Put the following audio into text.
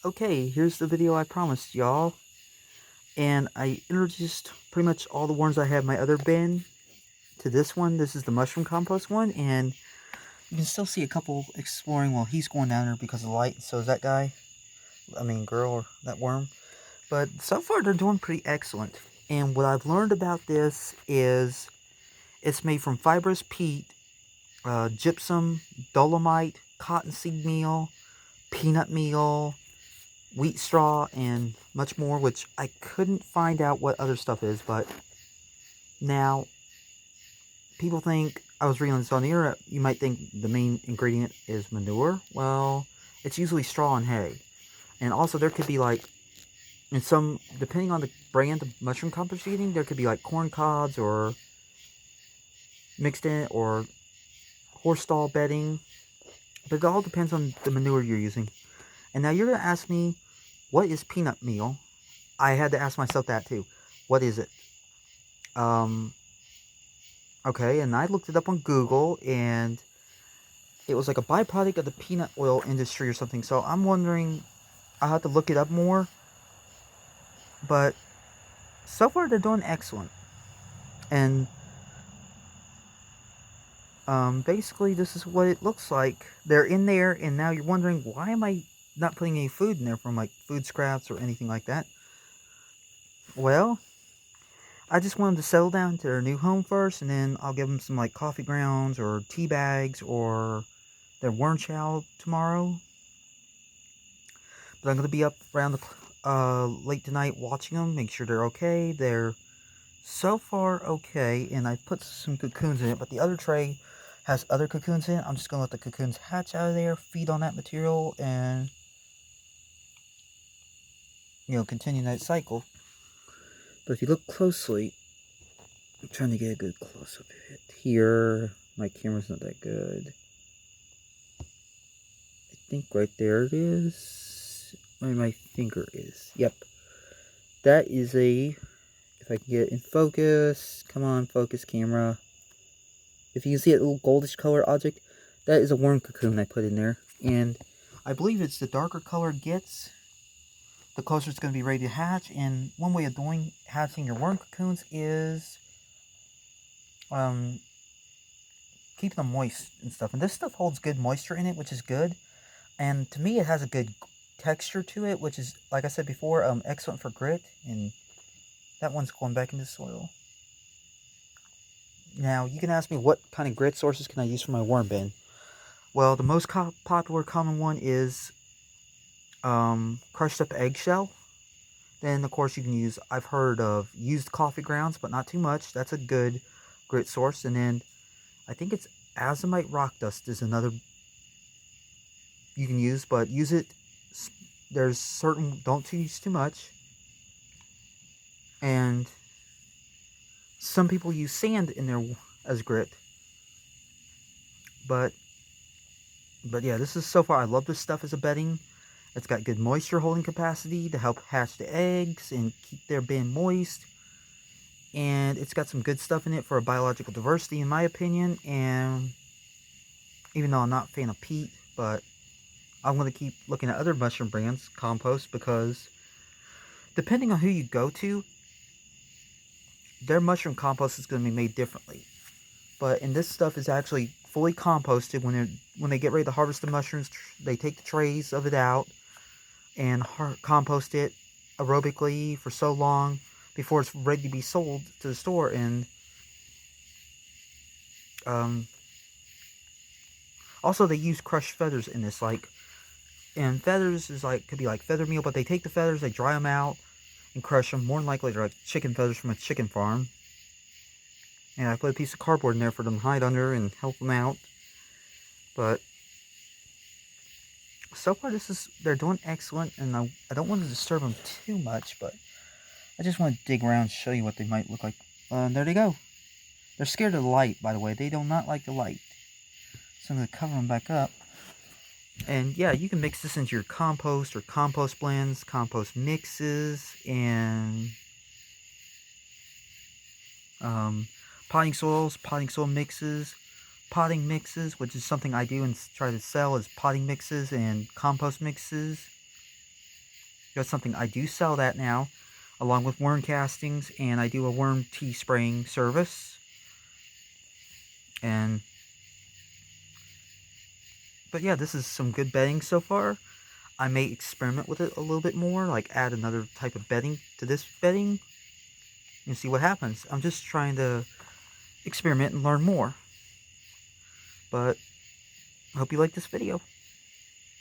Okay, here's the video I promised y'all. And I introduced pretty much all the worms I have in my other bin to this one. This is the mushroom compost one, and you can still see a couple exploring while he's going down there because of the light. So is that guy, girl, or that worm. But so far they're doing pretty excellent. And what I've learned about this is it's made from fibrous peat, gypsum, dolomite, cottonseed meal, peanut meal, wheat straw, and much more, which I couldn't find out what other stuff is. But now people think, I was reading this on the internet, you might think the main ingredient is manure. Well, it's usually straw and hay. And also there could be like, in some, depending on the brand of mushroom compost you're eating, there could be like corn cobs or mixed in, or horse stall bedding. But it all depends on the manure you're using. And now you're going to ask me, what is peanut meal? I had to ask myself that too. What is it? Okay, and I looked it up on Google, and it was like a byproduct of the peanut oil industry or something. So I'm wondering, I'll have to look it up more. But so far they're doing excellent. And basically this is what it looks like. They're in there, and now you're wondering, why am I not putting any food in there from like food scraps or anything like that? Well, I just want them to settle down to their new home first, and then I'll give them some like coffee grounds or tea bags or their worm chow tomorrow. But I'm going to be up around the late tonight watching them, make sure they're okay. They're so far okay, and I put some cocoons in it, but the other tray has other cocoons in it. I'm just going to let the cocoons hatch out of there, feed on that material, and, continue that cycle. But if you look closely, I'm trying to get a good close-up hit here. My camera's not that good. I think right there it is. Where my finger is. Yep. That is a... If I can get it in focus. Come on, focus camera. If you can see that little goldish color object, that is a worm cocoon I put in there. And I believe it's the darker color it gets, the closer it's going to be ready to hatch. And one way of hatching your worm cocoons is keeping them moist and stuff. And this stuff holds good moisture in it, which is good. And to me, it has a good texture to it, which is, like I said before, excellent for grit. And that one's going back into the soil. Now, you can ask me, what kind of grit sources can I use for my worm bin? Well, the most popular common one is crushed up eggshell. Then, of course, you can use, I've heard of used coffee grounds, but not too much. That's a good grit source. And then, I think it's azomite rock dust is another you can use, but use it, there's certain, don't use too much. And some people use sand in there as grit. But yeah, this is so far, I love this stuff as a bedding. It's got good moisture holding capacity to help hatch the eggs and keep their bin moist. And it's got some good stuff in it for a biological diversity, in my opinion. And even though I'm not a fan of peat, but I'm going to keep looking at other mushroom brands, compost, because depending on who you go to, their mushroom compost is going to be made differently. But and this stuff is actually fully composted. When they get ready to harvest the mushrooms, they take the trays of it out and compost it aerobically for so long before it's ready to be sold to the store. And also they use crushed feathers in this, and feathers is could be like feather meal, but they take the feathers, they dry them out and crush them. More than likely they're like chicken feathers from a chicken farm. And I put a piece of cardboard in there for them to hide under and help them out. But so far they're doing excellent, and I don't want to disturb them too much, but I just want to dig around and show you what they might look like. There they go. They're scared of the light, by the way. They do not like the light. So I'm going to cover them back up. And yeah, you can mix this into your compost or compost blends, compost mixes, and potting soil mixes, potting mixes, which is something I do and try to sell, is potting mixes and compost mixes. That's something I do sell that now, along with worm castings, and I do a worm tea spraying service. But yeah, this is some good bedding so far. I may experiment with it a little bit more, like add another type of bedding to this bedding and see what happens. I'm just trying to experiment and learn more. But I hope you like this video.